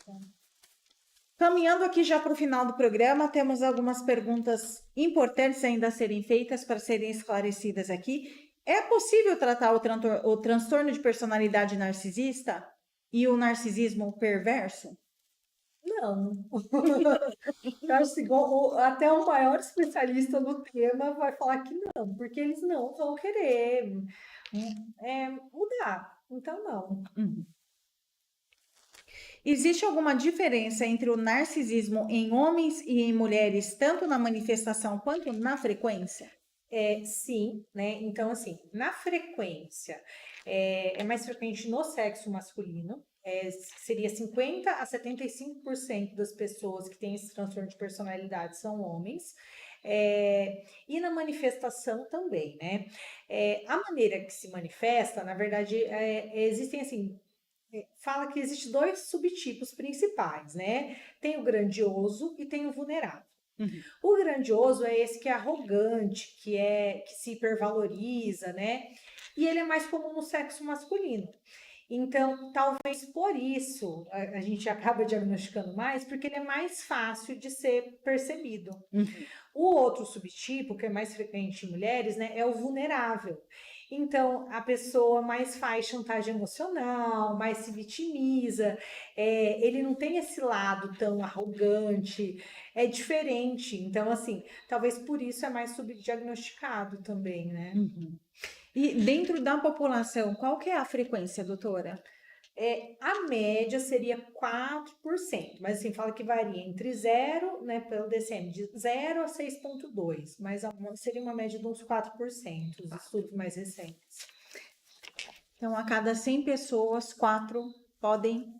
Caminhando aqui já para o final do programa, temos algumas perguntas importantes ainda a serem feitas para serem esclarecidas aqui. É possível tratar o transtorno de personalidade narcisista e o narcisismo perverso? Não. Eu acho que até o maior especialista no tema vai falar que não, porque eles não vão querer mudar. Então, não. Uhum. Existe alguma diferença entre o narcisismo em homens e em mulheres, tanto na manifestação quanto na frequência? Sim, né? Então, assim, na frequência, é mais frequente no sexo masculino, seria 50 a 75% das pessoas que têm esse transtorno de personalidade são homens, e na manifestação também, né? A maneira que se manifesta, na verdade, existem assim. Fala que existe dois subtipos principais, né? Tem o grandioso e tem o vulnerável. Uhum. O grandioso é esse que é arrogante, que se hipervaloriza, né? E ele é mais comum no sexo masculino. Então, talvez por isso a gente acaba diagnosticando mais, porque ele é mais fácil de ser percebido. Uhum. O outro subtipo, que é mais frequente em mulheres, né, é o vulnerável. Então, a pessoa mais faz chantagem emocional, mais se vitimiza, ele não tem esse lado tão arrogante, é diferente. Então, assim, talvez por isso é mais subdiagnosticado também, né? Uhum. E dentro da população, qual que é a frequência, doutora? A média seria 4%, mas assim, fala que varia entre 0, né, pelo DCM, de 0 a 6,2, mas seria uma média de uns 4%, os estudos mais recentes. Então, a cada 100 pessoas, 4 podem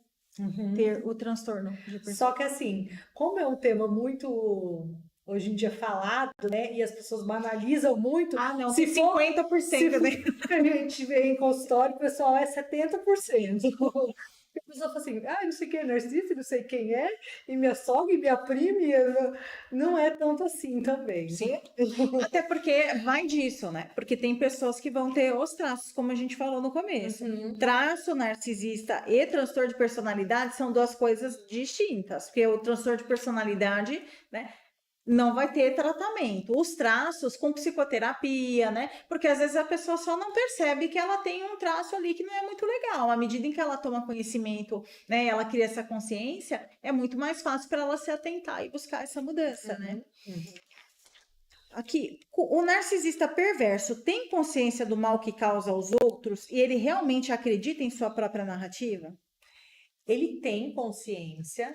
ter o transtorno de Só personalidade. que assim, como é um tema muito hoje em dia falado, né, e as pessoas banalizam muito, Ah, não, se tem for, 50%, né? a gente vê em consultório, o pessoal é 70%. A pessoa fala assim, não sei quem é narcisista, não sei quem é, e minha sogra e minha prima, não é tanto assim também, Sim. né? Até porque vai disso, né? Porque tem pessoas que vão ter os traços, como a gente falou no começo. Traço narcisista e transtorno de personalidade são duas coisas distintas, porque o transtorno de personalidade, né, não vai ter tratamento. Os traços com psicoterapia, né? Porque às vezes a pessoa só não percebe que ela tem um traço ali que não é muito legal. À medida em que ela toma conhecimento, né, ela cria essa consciência, é muito mais fácil para ela se atentar e buscar essa mudança, né? Aqui, o narcisista perverso tem consciência do mal que causa aos outros e ele realmente acredita em sua própria narrativa? Ele tem consciência,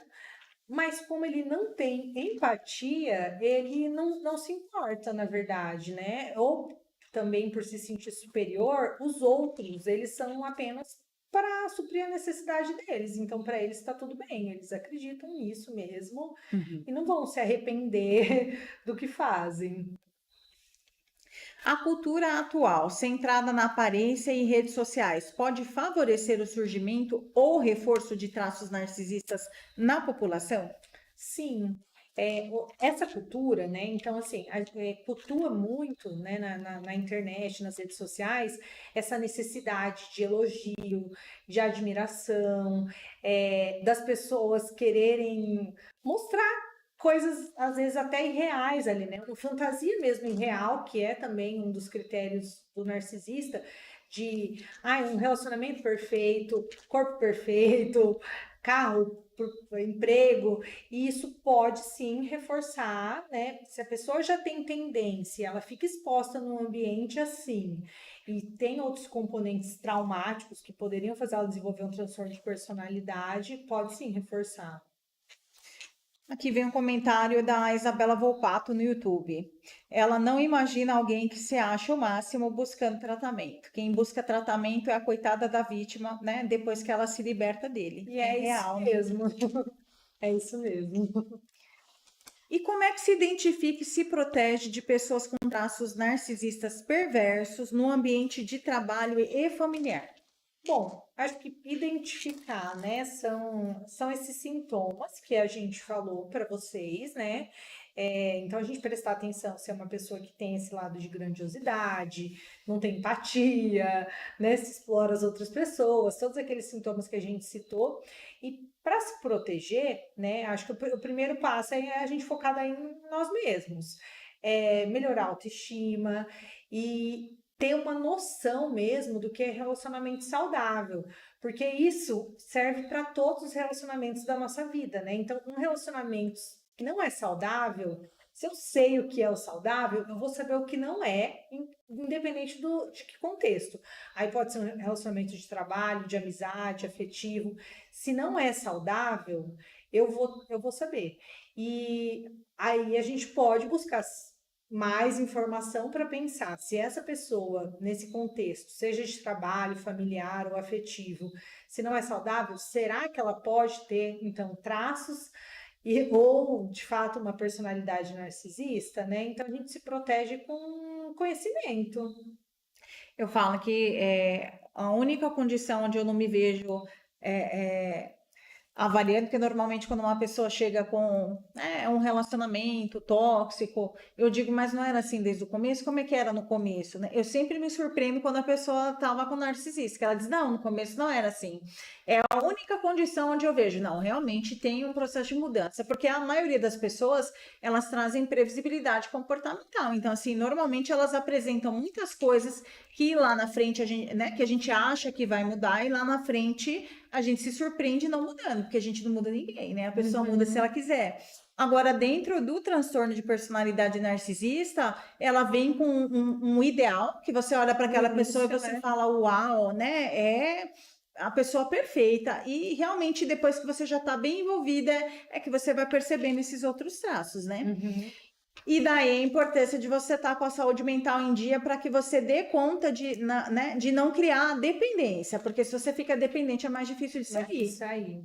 mas como ele não tem empatia, ele não se importa, na verdade, né? Ou também por se sentir superior, os outros, eles são apenas para suprir a necessidade deles. Então, para eles está tudo bem, eles acreditam nisso mesmo e não vão se arrepender do que fazem. A cultura atual, centrada na aparência e redes sociais, pode favorecer o surgimento ou reforço de traços narcisistas na população? Sim, essa cultura, né? Então, assim, cultua muito, né, na internet, nas redes sociais, essa necessidade de elogio, de admiração, das pessoas quererem mostrar coisas, às vezes, até irreais ali, né? Uma fantasia mesmo irreal, que é também um dos critérios do narcisista, de um relacionamento perfeito, corpo perfeito, carro, emprego, e isso pode sim reforçar, né? Se a pessoa já tem tendência, ela fica exposta num ambiente assim, e tem outros componentes traumáticos que poderiam fazer ela desenvolver um transtorno de personalidade, pode sim reforçar. Aqui vem um comentário da Isabela Volpato no YouTube. Ela não imagina alguém que se acha o máximo buscando tratamento. Quem busca tratamento é a coitada da vítima, né? Depois que ela se liberta dele. E É é isso real, né? mesmo. É isso mesmo. E como é que se identifica e se protege de pessoas com traços narcisistas perversos no ambiente de trabalho e familiar? Bom, acho que identificar, né, são esses sintomas que a gente falou para vocês, né? Então a gente prestar atenção se é uma pessoa que tem esse lado de grandiosidade, não tem empatia, né? Se explora as outras pessoas, todos aqueles sintomas que a gente citou. E para se proteger, né, acho que o primeiro passo é a gente focar daí em nós mesmos. Melhorar a autoestima e ter uma noção mesmo do que é relacionamento saudável, porque isso serve para todos os relacionamentos da nossa vida, né? Então, um relacionamento que não é saudável, se eu sei o que é o saudável, eu vou saber o que não é, independente de que contexto. Aí pode ser um relacionamento de trabalho, de amizade, afetivo. Se não é saudável, eu vou saber. E aí a gente pode buscar mais informação para pensar se essa pessoa, nesse contexto, seja de trabalho, familiar ou afetivo, se não é saudável, será que ela pode ter, então, traços ou, de fato, uma personalidade narcisista, né? Então, a gente se protege com conhecimento. Eu falo que a única condição onde eu não me vejo avaliando, que normalmente quando uma pessoa chega com um relacionamento tóxico, eu digo, mas não era assim desde o começo? Como é que era no começo, né? Eu sempre me surpreendo quando a pessoa estava com narcisista, que ela diz, não, no começo não era assim. É a única condição onde eu vejo, não, realmente tem um processo de mudança, porque a maioria das pessoas, elas trazem previsibilidade comportamental. Então, assim, normalmente elas apresentam muitas coisas que lá na frente a gente, né, que a gente acha que vai mudar e lá na frente a gente se surpreende não mudando, porque a gente não muda ninguém, né? A pessoa muda se ela quiser. Agora, dentro do transtorno de personalidade narcisista, ela vem com um ideal, que você olha para aquela pessoa e você fala, uau, né? É a pessoa perfeita. E realmente, depois que você já está bem envolvida, é que você vai percebendo esses outros traços, né? E daí a importância de você estar com a saúde mental em dia para que você dê conta né, de não criar dependência, porque se você fica dependente é mais difícil de sair. Isso aí.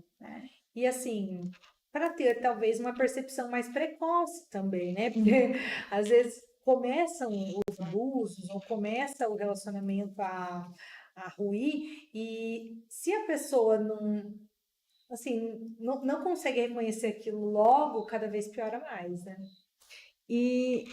E assim, para ter talvez uma percepção mais precoce também, né? Porque às vezes começam os abusos ou começa o relacionamento a ruir e se a pessoa não, assim, não consegue reconhecer aquilo logo, cada vez piora mais, né? E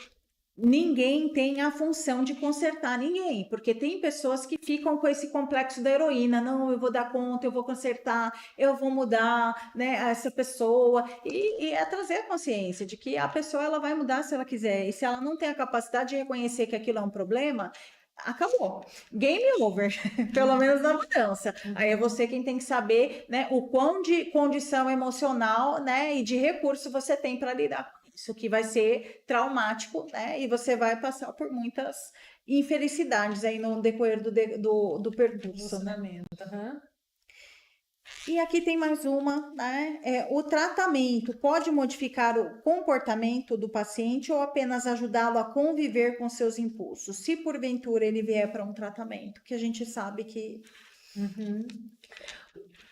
ninguém tem a função de consertar ninguém, porque tem pessoas que ficam com esse complexo da heroína, não, eu vou dar conta, eu vou consertar, eu vou mudar, né, essa pessoa, e é trazer a consciência de que a pessoa ela vai mudar se ela quiser, e se ela não tem a capacidade de reconhecer que aquilo é um problema, acabou. Game over, pelo menos na mudança. Aí é você quem tem que saber, né, o quão de condição emocional, né, e de recurso você tem para lidar com isso, que vai ser traumático, né, e você vai passar por muitas infelicidades aí no decorrer do percurso, né? E aqui tem mais uma, né? O tratamento pode modificar o comportamento do paciente ou apenas ajudá-lo a conviver com seus impulsos, se porventura ele vier para um tratamento, que a gente sabe que.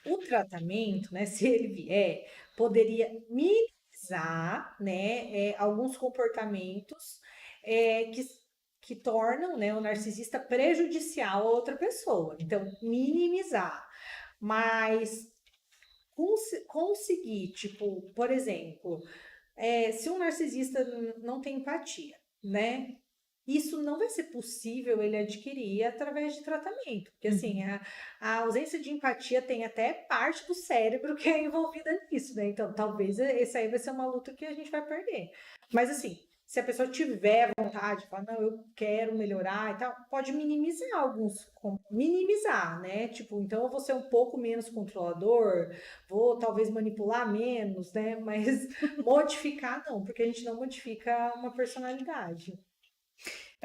O tratamento, né, se ele vier, poderia minimizar, né, alguns comportamentos que tornam, né, o narcisista prejudicial a outra pessoa. Então, minimizar. Mas conseguir, tipo, por exemplo, se um narcisista não tem empatia, né? Isso não vai ser possível ele adquirir através de tratamento, porque assim, a ausência de empatia tem até parte do cérebro que é envolvida nisso, né? Então, talvez esse aí vai ser uma luta que a gente vai perder. Mas assim, se a pessoa tiver vontade, falar, não, eu quero melhorar e tal, pode minimizar, né? Tipo, então eu vou ser um pouco menos controlador, vou talvez manipular menos, né? Mas modificar não, porque a gente não modifica uma personalidade.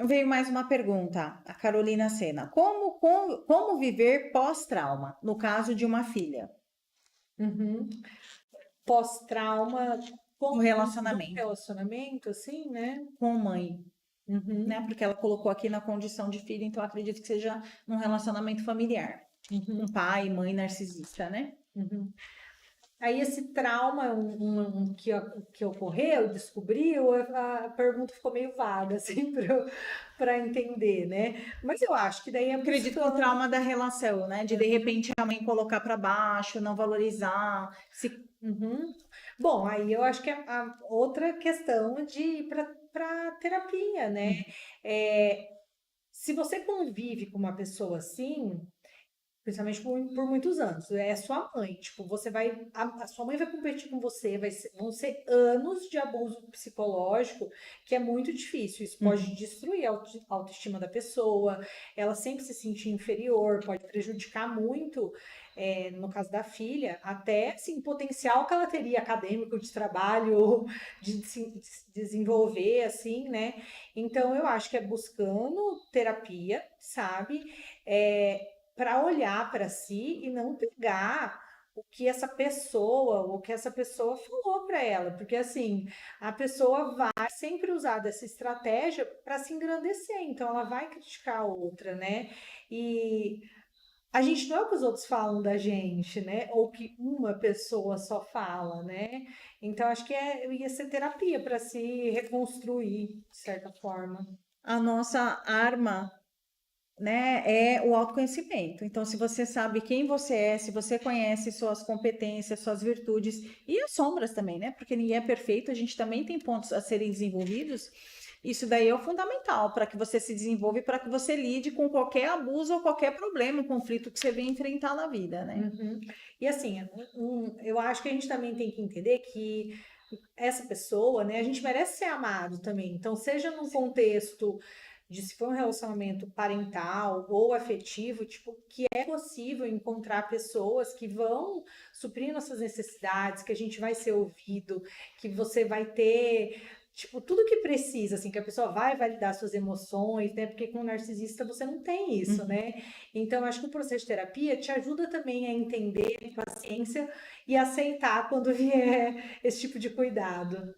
Veio mais uma pergunta, a Carolina Sena. Como viver pós-trauma, no caso de uma filha? Pós-trauma No relacionamento. relacionamento, assim, né? Com mãe. Né? Porque ela colocou aqui na condição de filha, então acredito que seja num relacionamento familiar. Um pai, mãe narcisista, né? Aí esse trauma que ocorreu, descobriu, a pergunta ficou meio vaga, assim, para entender, né? Mas eu acho que daí é acredito que o trauma da relação, né? De repente a mãe colocar para baixo, não valorizar. Bom, aí eu acho que a outra questão de ir para terapia, né? Se você convive com uma pessoa assim, principalmente por muitos anos. É sua mãe, tipo, você vai, a sua mãe vai competir com você, vão ser anos de abuso psicológico, que é muito difícil. Isso pode destruir a autoestima da pessoa, ela sempre se sentir inferior, pode prejudicar muito, no caso da filha, até assim, potencial que ela teria acadêmico de trabalho, de se desenvolver, assim, né? Então eu acho que é buscando terapia, sabe? Para olhar para si e não pegar o que essa pessoa, ou o que essa pessoa falou para ela, porque assim, a pessoa vai sempre usar dessa estratégia para se engrandecer, então ela vai criticar a outra, né? E a gente não é o que os outros falam da gente, né? Ou que uma pessoa só fala, né? Então acho que ia ser terapia para se reconstruir, de certa forma. A nossa arma né, é o autoconhecimento. Então, se você sabe quem você é, se você conhece suas competências, suas virtudes e as sombras também, né? Porque ninguém é perfeito, a gente também tem pontos a serem desenvolvidos. Isso daí é o fundamental para que você se desenvolva e para que você lide com qualquer abuso ou qualquer problema, conflito que você venha enfrentar na vida, né? Uhum. E assim, eu acho que a gente também tem que entender que essa pessoa, né, a gente merece ser amado também. Então, seja num contexto de se for um relacionamento parental ou afetivo, tipo, que é possível encontrar pessoas que vão suprir nossas necessidades, que a gente vai ser ouvido, que você vai ter, tipo, tudo que precisa, assim, que a pessoa vai validar suas emoções, né? Porque com o narcisista você não tem isso, né? Então, eu acho que o processo de terapia te ajuda também a entender paciência e aceitar quando vier esse tipo de cuidado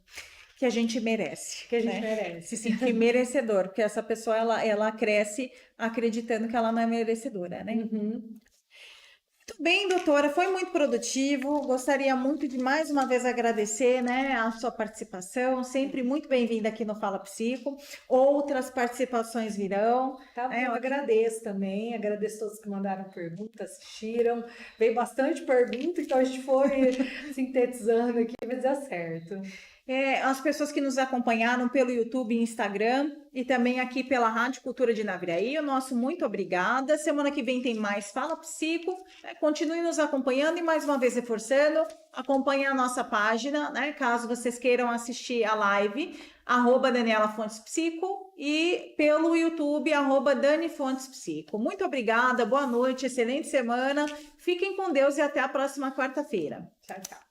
Que a gente merece, que a gente né? merece. Se sentir merecedor, porque essa pessoa ela cresce acreditando que ela não é merecedora, né? Uhum. Muito bem, doutora, foi muito produtivo. Gostaria muito de mais uma vez agradecer, né, a sua participação. Sempre muito bem-vinda aqui no Fala Psico. Outras participações virão. Tá bom, Né? eu agradeço também, agradeço todos que mandaram perguntas, assistiram. Veio bastante pergunta, então a gente foi sintetizando aqui, vai dar certo. As pessoas que nos acompanharam pelo YouTube e Instagram e também aqui pela Rádio Cultura de Naviraí, o nosso muito obrigada. Semana que vem tem mais Fala Psico. Continue nos acompanhando e mais uma vez reforçando, acompanhe a nossa página, né? Caso vocês queiram assistir a live, @Daniela Fontes Psico e pelo YouTube, Dani Fontes Psico. Muito obrigada, boa noite, excelente semana. Fiquem com Deus e até a próxima quarta-feira. Tchau, tchau.